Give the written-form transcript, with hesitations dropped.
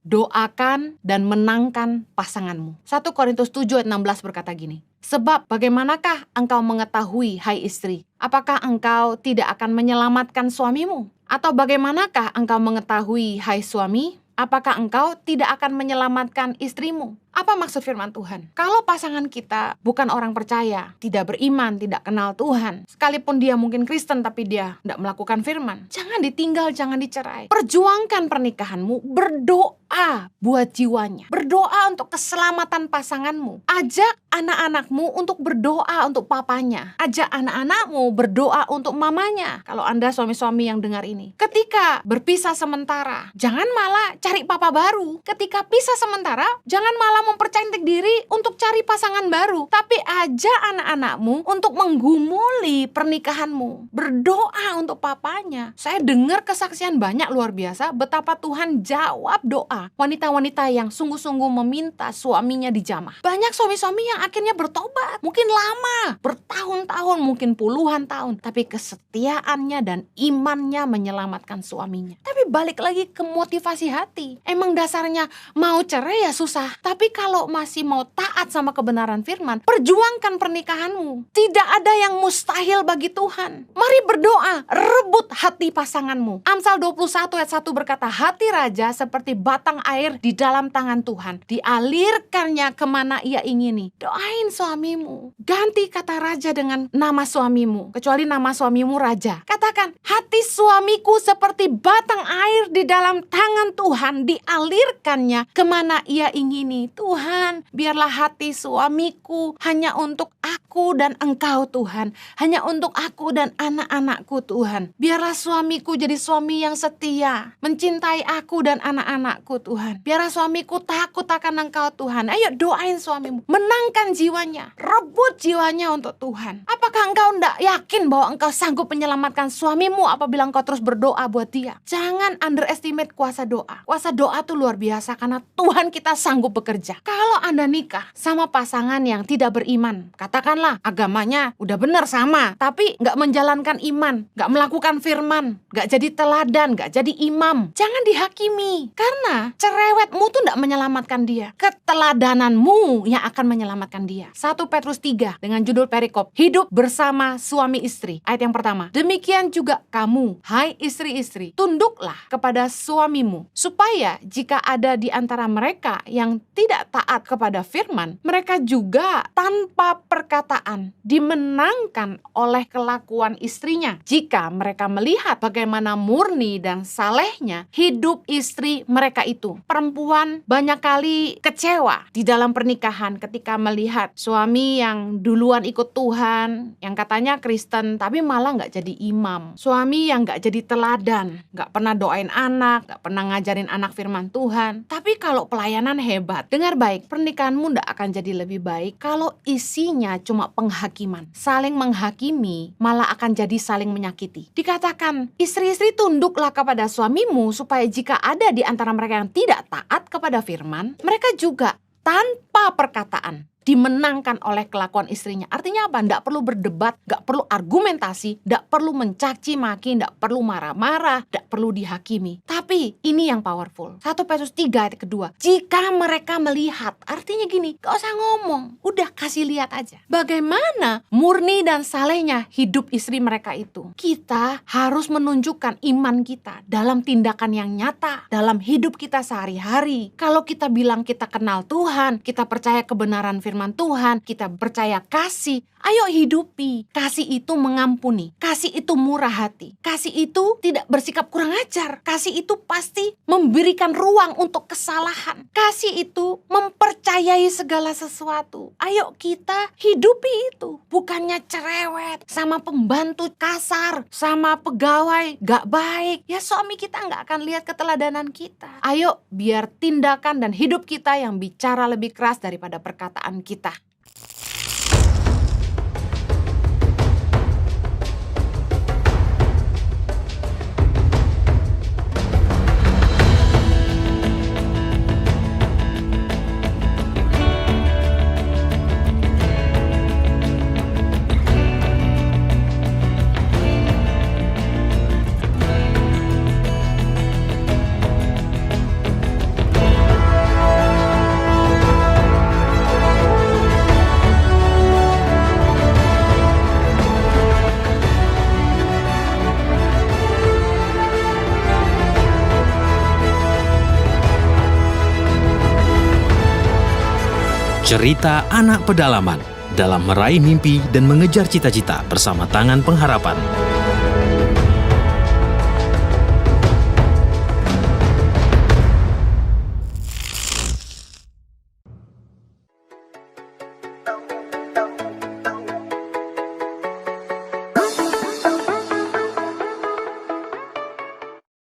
doakan dan menangkan pasanganmu. 1 Korintus 7 ayat 16 berkata gini, sebab bagaimanakah engkau mengetahui, hai istri, apakah engkau tidak akan menyelamatkan suamimu? Atau bagaimanakah engkau mengetahui, hai suami, apakah engkau tidak akan menyelamatkan istrimu? Apa maksud firman Tuhan? Kalau pasangan kita bukan orang percaya, tidak beriman, tidak kenal Tuhan, sekalipun dia mungkin Kristen tapi dia tidak melakukan firman, jangan ditinggal, jangan dicerai. Perjuangkan pernikahanmu, berdoa buat jiwanya, berdoa untuk keselamatan pasanganmu. Ajak anak-anakmu untuk berdoa untuk papanya, ajak anak-anakmu berdoa untuk mamanya. Kalau Anda suami-suami yang dengar ini, ketika berpisah sementara, jangan malah cari papa baru. Ketika pisah sementara, jangan malah mempercantik diri untuk cari pasangan baru, tapi ajak anak-anakmu untuk menggumuli pernikahanmu, berdoa untuk papanya. Saya dengar kesaksian banyak luar biasa betapa Tuhan jawab doa wanita-wanita yang sungguh-sungguh meminta suaminya dijamah. Banyak suami-suami yang akhirnya bertobat, mungkin lama, bertahun-tahun, mungkin puluhan tahun, tapi kesetiaannya dan imannya menyelamatkan suaminya. Tapi balik lagi ke motivasi hati. Emang dasarnya mau cerai ya susah, tapi kalau masih mau taat sama kebenaran firman, perjuangkan pernikahanmu. Tidak ada yang mustahil bagi Tuhan. Mari berdoa, rebut hati pasanganmu. Amsal 21 ayat 1 berkata, hati raja seperti batang air di dalam tangan Tuhan, dialirkannya kemana ia ingini. Doain suamimu, ganti kata raja dengan nama suamimu, kecuali nama suamimu raja. Katakan, hati suamiku seperti batang air di dalam tangan Tuhan, dialirkannya kemana ia ingini. Tuhan, biarlah hati suamiku hanya untuk aku dan Engkau Tuhan, hanya untuk aku dan anak-anakku Tuhan. Biarlah suamiku jadi suami yang setia, mencintai aku dan anak-anakku Tuhan. Biarlah suamiku takut akan Engkau Tuhan. Ayo doain suamimu, menangkan jiwanya, rebut jiwanya untuk Tuhan. Apakah engkau tidak yakin bahwa engkau sanggup menyelamatkan suamimu apabila engkau terus berdoa buat dia? Jangan underestimate kuasa doa. Kuasa doa itu luar biasa karena Tuhan kita sanggup bekerja. Kalau Anda nikah sama pasangan yang tidak beriman, katakanlah agamanya udah benar sama, tapi nggak menjalankan iman, nggak melakukan firman, nggak jadi teladan, nggak jadi imam, jangan dihakimi. Karena cerewetmu tuh nggak menyelamatkan dia, keteladananmu yang akan menyelamatkan dia. 1 Petrus 3 dengan judul perikop, hidup bersama suami istri. Ayat yang pertama, demikian juga kamu, hai istri-istri, tunduklah kepada suamimu, supaya jika ada di antara mereka yang tidak taat kepada firman, mereka juga tanpa perkataan dimenangkan oleh kelakuan istrinya. Jika mereka melihat bagaimana murni dan salehnya hidup istri mereka itu. Perempuan banyak kali kecewa di dalam pernikahan ketika melihat suami yang duluan ikut Tuhan, yang katanya Kristen, tapi malah gak jadi imam. Suami yang gak jadi teladan, gak pernah doain anak, gak pernah ngajarin anak firman Tuhan. Tapi kalau pelayanan hebat, dengar baik, pernikahanmu gak akan jadi lebih baik kalau isinya cuma penghakiman. Saling menghakimi malah akan jadi saling menyakiti. Dikatakan, istri-istri tunduklah kepada suamimu supaya jika ada di antara mereka yang tidak taat kepada firman, mereka juga tanpa perkataan dimenangkan oleh kelakuan istrinya. Artinya apa? Nggak perlu berdebat, nggak perlu argumentasi, nggak perlu mencaci maki, nggak perlu marah-marah, nggak perlu dihakimi. Tapi ini yang powerful. 1 Petrus 3 ayat kedua. Jika mereka melihat, artinya gini, gak usah ngomong, udah kasih lihat aja. Bagaimana murni dan salehnya hidup istri mereka itu. Kita harus menunjukkan iman kita dalam tindakan yang nyata, dalam hidup kita sehari-hari. Kalau kita bilang kita kenal Tuhan, kita percaya kebenaran firman Tuhan, kita percaya kasih, ayo hidupi. Kasih itu mengampuni, kasih itu murah hati, kasih itu tidak bersikap kurang ajar, kasih itu pasti memberikan ruang untuk kesalahan, kasih itu mempercayai segala sesuatu. Ayo kita hidupi itu, bukannya cerewet sama pembantu kasar, sama pegawai gak baik. Ya suami kita gak akan lihat keteladanan kita. Ayo biar tindakan dan hidup kita yang bicara lebih keras daripada perkataan kita. Cerita anak pedalaman dalam meraih mimpi dan mengejar cita-cita bersama Tangan Pengharapan.